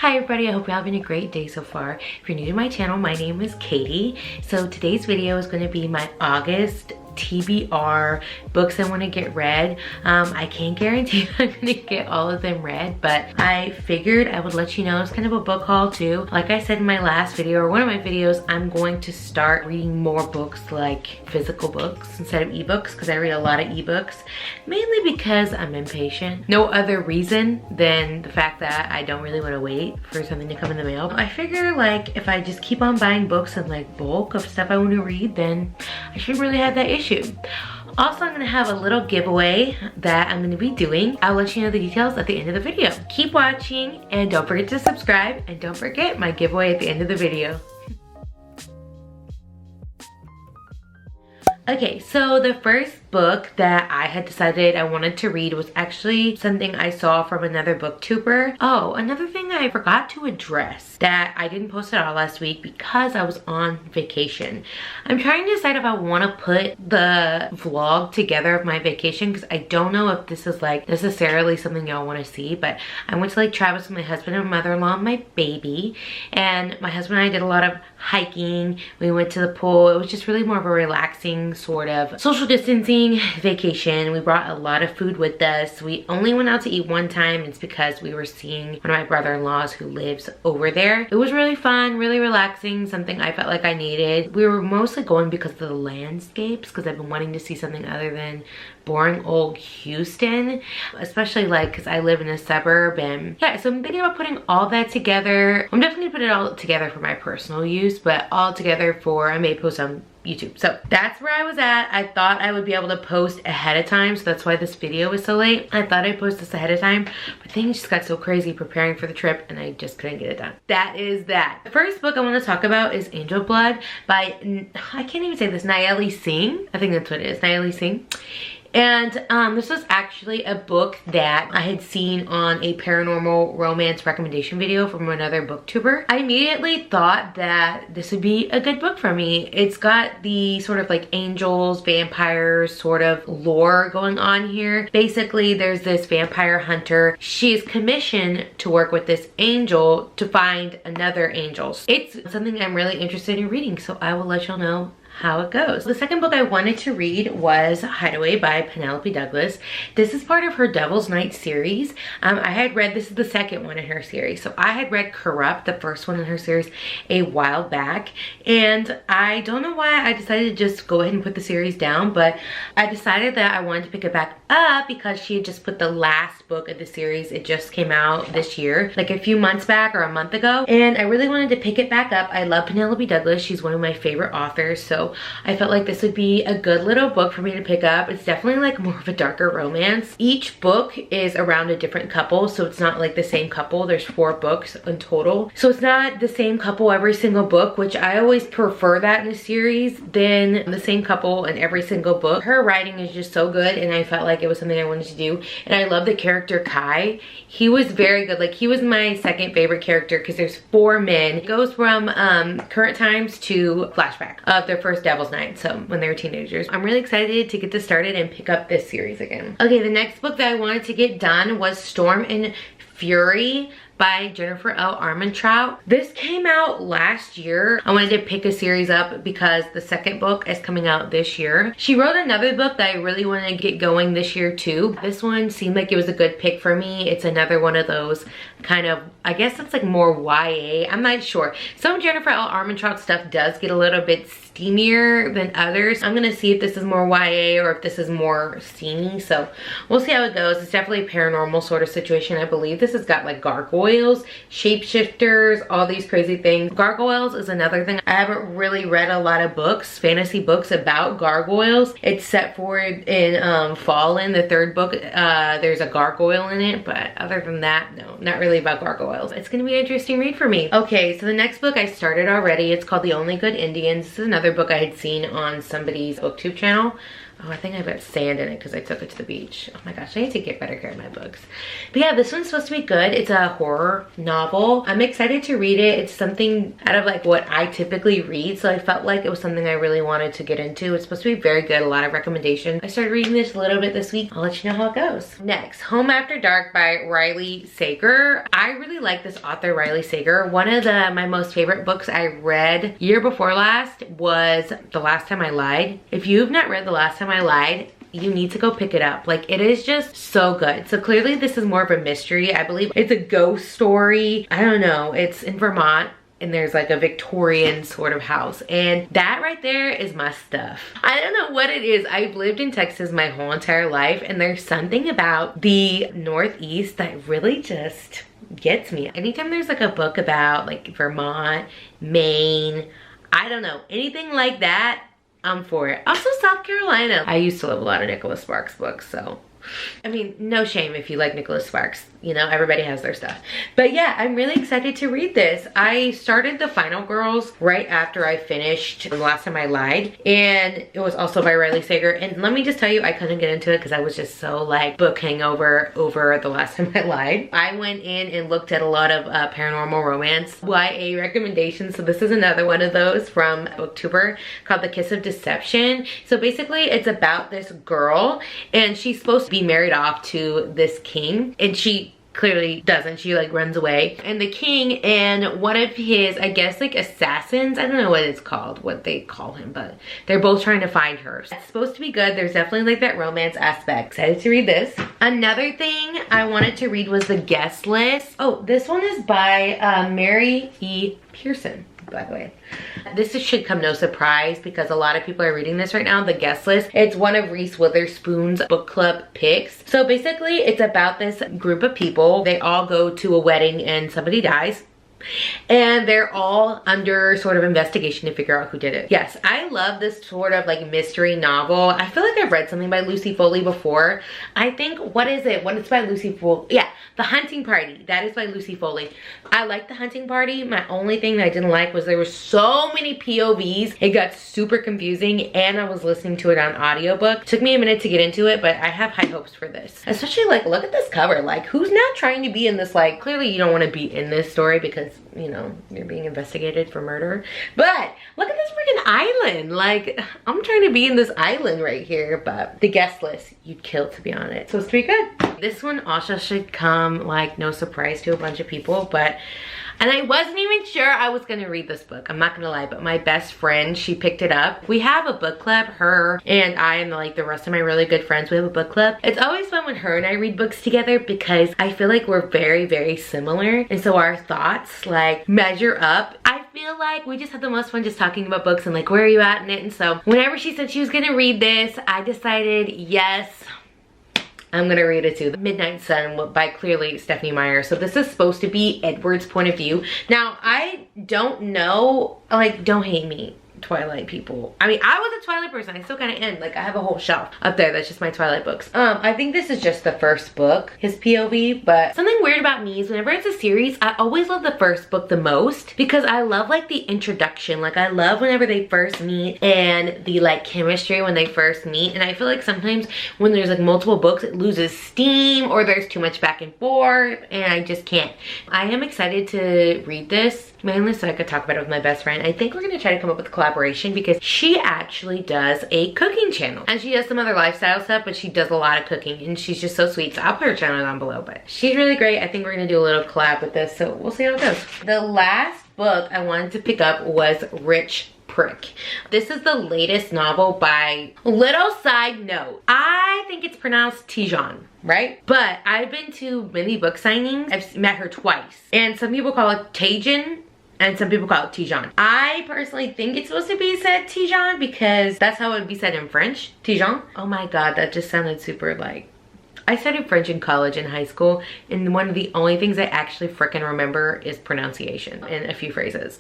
Hi everybody, I hope you're having a great day so far. If you're new to my channel, my name is Katie. So today's video is going to be my August TBR books I want to get read. I can't guarantee I'm going to get all of them read, but I figured I would let you know it's kind of a book haul too. Like I said in my last video, or one of my videos, I'm going to start reading more books, like physical books instead of ebooks, because I read a lot of ebooks, mainly because I'm impatient. No other reason than the fact that I don't really want to wait for something to come in the mail. I figure like if I just keep on buying books in like bulk of stuff I want to read, then I shouldn't really have that issue. Also, I'm gonna have a little giveaway that I'm gonna be doing. I'll let you know the details at the end of the video. Keep watching and don't forget to subscribe, and don't forget my giveaway at the end of the video. Okay, so the first book that I had decided I wanted to read was actually something I saw from another booktuber. Oh, another thing I forgot to address that I didn't post at all last week because I was on vacation. I'm trying to decide if I want to put the vlog together of my vacation, because I don't know if this is like necessarily something y'all want to see, but I went to Lake Travis with my husband and mother-in-law and my baby, and my husband and I did a lot of hiking. We went to the pool. It was just really more of a relaxing sort of social distancing vacation. We brought a lot of food with us. We only went out to eat one time. It's because we were seeing one of my brother-in-laws who lives over there. It was really fun, really relaxing, something I felt like I needed. We were mostly going because of the landscapes, because I've been wanting to see something other than boring old Houston, especially like because I live in a suburb. And yeah, so I'm thinking about putting all that together. I'm definitely putting it all together for my personal use, but all together for, I may post on YouTube. So that's where I was at. I thought I would be able to post ahead of time, so that's why this video was so late. I thought I'd post this ahead of time, but things just got so crazy preparing for the trip and I just couldn't get it done. That is that. The first book I want to talk about is Angel Blood by, I can't even say this, Nayeli Singh. I think that's what it is, Nayeli Singh. And this was actually a book that I had seen on a paranormal romance recommendation video from another booktuber. I immediately thought that this would be a good book for me. It's got the sort of like angels, vampires sort of lore going on here. Basically, there's this vampire hunter. She is commissioned to work with this angel to find another angel. It's something I'm really interested in reading, so I will let y'all know how it goes. The second book I wanted to read was Hideaway by Penelope Douglas. This is part of her Devil's Night series. I had read, this is the second one in her series. So I had read Corrupt, the first one in her series, a while back. And I don't know why I decided to just go ahead and put the series down, but I decided that I wanted to pick it back up because she had just put the last book of the series. It just came out this year, like a few months back or a month ago. And I really wanted to pick it back up. I love Penelope Douglas. She's one of my favorite authors. So I felt like this would be a good little book for me to pick up. It's definitely like more of a darker romance. Each book is around a different couple, so it's not like the same couple. There's 4 books in total. So it's not the same couple every single book, which I always prefer that in a series than the same couple in every single book. Her writing is just so good, and I felt like it was something I wanted to do. And I love the character Kai. He was very good. Like, he was my second favorite character because there's 4 men. It goes from current times to flashback of their first Devil's Night, so when they were teenagers. I'm really excited to get this started and pick up this series again. Okay, the next book that I wanted to get done was Storm and Fury by Jennifer L. Armentrout. This came out last year. I wanted to pick a series up because the second book is coming out this year. She wrote another book that I really want to get going this year too. This one seemed like it was a good pick for me. It's another one of those kind of, I guess it's like more YA. I'm not sure. Some Jennifer L. Armentrout stuff does get a little bit steamier than others. I'm gonna see if this is more YA or if this is more steamy, so we'll see how it goes. It's definitely a paranormal sort of situation. I believe this has got like gargoyles, shapeshifters, all these crazy things. Gargoyles is another thing. I haven't really read a lot of books, fantasy books about gargoyles. It's set forward in Fallen, the 3rd book. There's a gargoyle in it, but other than that, no, not really about gargoyles. It's gonna be an interesting read for me. Okay, so the next book I started already. It's called The Only Good Indians. This is another book I had seen on somebody's booktube channel. Oh, I think I've got sand in it because I took it to the beach. Oh my gosh, I need to get better care of my books. But yeah, this one's supposed to be good. It's a horror novel. I'm excited to read it. It's something out of like what I typically read, so I felt like it was something I really wanted to get into. It's supposed to be very good, a lot of recommendations. I started reading this a little bit this week. I'll let you know how it goes. Next, Home After Dark by Riley Sager. I really like this author, Riley Sager. One of my most favorite books I read year before last was The Last Time I Lied. If you've not read The Last Time I Lied, you need to go pick it up. Like, it is just so good. So clearly this is more of a mystery. I believe it's a ghost story. I don't know. It's in Vermont, and there's like a Victorian sort of house, and that right there is my stuff. I don't know what it is. I've lived in Texas my whole entire life, and there's something about the Northeast that really just gets me. Anytime there's like a book about like Vermont, Maine, I don't know, anything like that, I'm for it. Also South Carolina. I used to love a lot of Nicholas Sparks books, so I mean, no shame if you like Nicholas Sparks. You know, everybody has their stuff. But yeah, I'm really excited to read this. I started The Final Girls right after I finished The Last Time I Lied. And it was also by Riley Sager. And let me just tell you, I couldn't get into it because I was just so like book hangover over The Last Time I Lied. I went in and looked at a lot of paranormal romance YA recommendations. So this is another one of those from Booktuber called The Kiss of Deception. So basically it's about this girl, and she's supposed to be married off to this king, and she clearly doesn't. She like runs away, and the king and one of his, I guess, like assassins, I don't know what it's called, what they call him, but they're both trying to find her. It's supposed to be good. There's definitely like that romance aspect. Excited to read this. Another thing I wanted to read was The Guest List. Oh, this one is by Mary E. Pearson, by the way. This should come no surprise because a lot of people are reading this right now, The Guest List. It's one of Reese Witherspoon's book club picks. So basically it's about this group of people. They all go to a wedding and somebody dies, and they're all under sort of investigation to figure out who did it. Yes, I love this sort of like mystery novel. I feel like I've read something by Lucy Foley before. I think, what is it? What is by Lucy Foley? Yeah, The Hunting Party. That is by Lucy Foley. I like The Hunting Party. My only thing that I didn't like was there were so many POVs. It got super confusing, and I was listening to it on audiobook. Took me a minute to get into it, but I have high hopes for this. Especially like, look at this cover. Like, who's not trying to be in this? Like, clearly you don't want to be in this story because, you know, you're being investigated for murder. But look at this freaking island. Like, I'm trying to be in this island right here. But The Guest List, you'd kill to be on it. So it's pretty good. This one also should come like no surprise to a bunch of people, and I wasn't even sure I was gonna read this book. I'm not gonna lie, but my best friend, she picked it up. We have a book club, her and I and like the rest of my really good friends, we have a book club. It's always fun when her and I read books together because I feel like we're very, very similar. And so our thoughts like measure up. I feel like we just had the most fun just talking about books and like, where are you at in it? And so whenever she said she was gonna read this, I decided, yes, I'm gonna read it too. Midnight Sun by clearly Stephanie Meyer. So this is supposed to be Edward's point of view. Now, I don't know, like, don't hate me, Twilight people. I mean, I was a Twilight person. I still kind of am. Like, I have a whole shelf up there that's just my Twilight books. I think this is just the first book, his POV, but something weird about me is whenever it's a series, I always love the first book the most because I love like the introduction. Like, I love whenever they first meet and the like chemistry when they first meet. And I feel like sometimes when there's like multiple books, it loses steam or there's too much back and forth and I just can't. I am excited to read this, mainly so I could talk about it with my best friend. I think we're gonna try to come up with a collaboration because she actually does a cooking channel and she does some other lifestyle stuff, but she does a lot of cooking and she's just so sweet. So I'll put her channel down below, but she's really great. I think we're gonna do a little collab with this, so we'll see how it goes. The last book I wanted to pick up was Rich Prick. This is the latest novel by, little side note, I think it's pronounced Tijan, right? But I've been to many book signings. I've met her twice. And some people call it Tajin and some people call it Tijan. I personally think it's supposed to be said Tijan because that's how it would be said in French. Tijan. Oh my God, that just sounded super like, I studied French in college and high school, and one of the only things I actually freaking remember is pronunciation and a few phrases.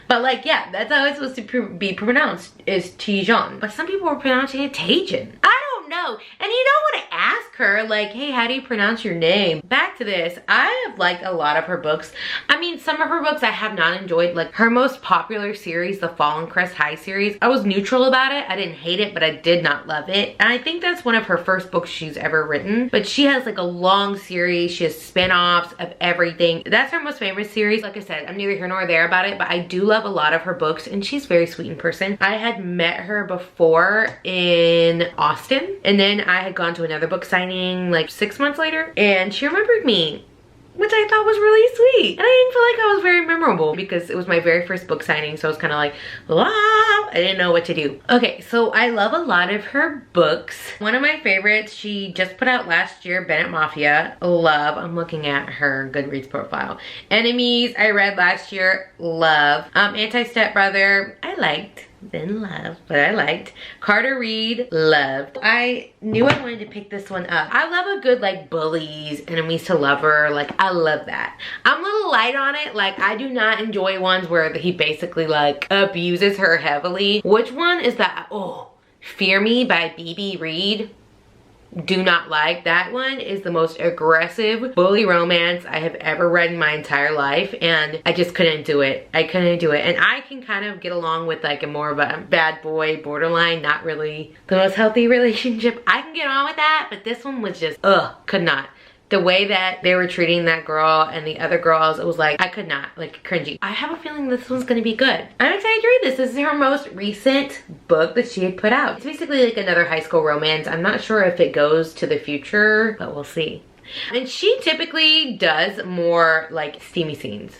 But like, yeah, that's how it's supposed to be pronounced, is Tijan. But some people were pronouncing it Tajin. I don't don't know. And you don't want to ask her, like, hey, how do you pronounce your name? Back to this, I have liked a lot of her books. I mean, some of her books I have not enjoyed. Like her most popular series, the Fall and Crest High series, I was neutral about it. I didn't hate it, but I did not love it. And I think that's one of her first books she's ever written. But she has like a long series. She has spin-offs of everything. That's her most famous series. Like I said, I'm neither here nor there about it, but I do love a lot of her books, and she's very sweet in person. I had met her before in Austin, and then I had gone to another book signing like 6 months later, and she remembered me, which I thought was really sweet. And I didn't feel like I was very memorable because it was my very first book signing, so I was kind of like, wow, I didn't know what to do. Okay, so I love a lot of her books. One of my favorites, she just put out last year, Bennett Mafia. Love. I'm looking at her Goodreads profile. Enemies, I read last year. Love. Anti-Stepbrother, I liked. Didn't love, but I liked. Carter Reed, loved. I knew I wanted to pick this one up. I love a good like bullies, enemies to lover. Like I love that. I'm a little light on it. Like I do not enjoy ones where he basically like abuses her heavily. Which one is that? Oh, Fear Me by B.B. Reed. Do not like. That one is the most aggressive bully romance I have ever read in my entire life, and I just couldn't do it. I couldn't do it. And I can kind of get along with like a more of a bad boy, borderline, not really the most healthy relationship. I can get on with that, but this one was just could not. The way that they were treating that girl and the other girls, it was like, I could not, like cringy. I have a feeling this one's gonna be good. I'm excited to read this. This is her most recent book that she had put out. It's basically like another high school romance. I'm not sure if it goes to the future, but we'll see. And she typically does more like steamy scenes,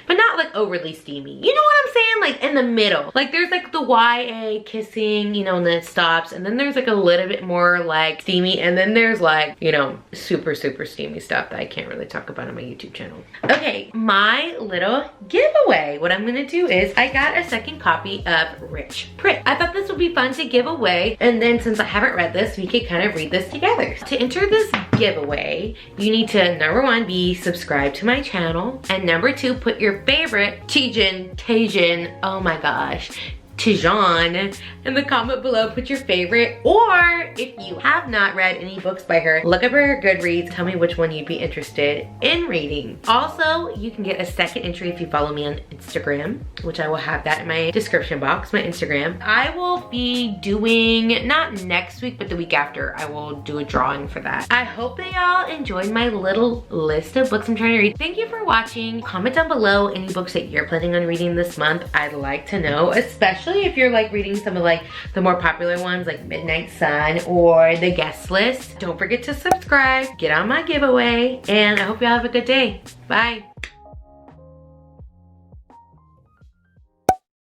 but not like overly steamy. You know what I'm saying? Like in the middle. Like there's like the YA kissing, you know, and then it stops. And then there's like a little bit more like steamy. And then there's like, you know, super, super steamy stuff that I can't really talk about on my YouTube channel. Okay, my little giveaway. What I'm gonna do is I got a second copy of Rich Prick. I thought this would be fun to give away. And then since I haven't read this, we could kind of read this together. To enter this giveaway, you need to, number one, be subscribed to my channel. And number two, put your favorite Tajin, oh my gosh, Tijan in the comment below. Put your favorite, or if you have not read any books by her, look up her Goodreads. Tell me which one you'd be interested in reading. Also, you can get a second entry if you follow me on Instagram, which I will have that in my description box, my Instagram. I will be doing, not next week, but the week after, I will do a drawing for that. I hope that y'all enjoyed my little list of books I'm trying to read. Thank you for watching. Comment down below any books that you're planning on reading this month. I'd like to know, especially if you're like reading some of like the more popular ones like Midnight Sun or The Guest List. Don't forget to subscribe, get on my giveaway, and I hope y'all have a good day. Bye.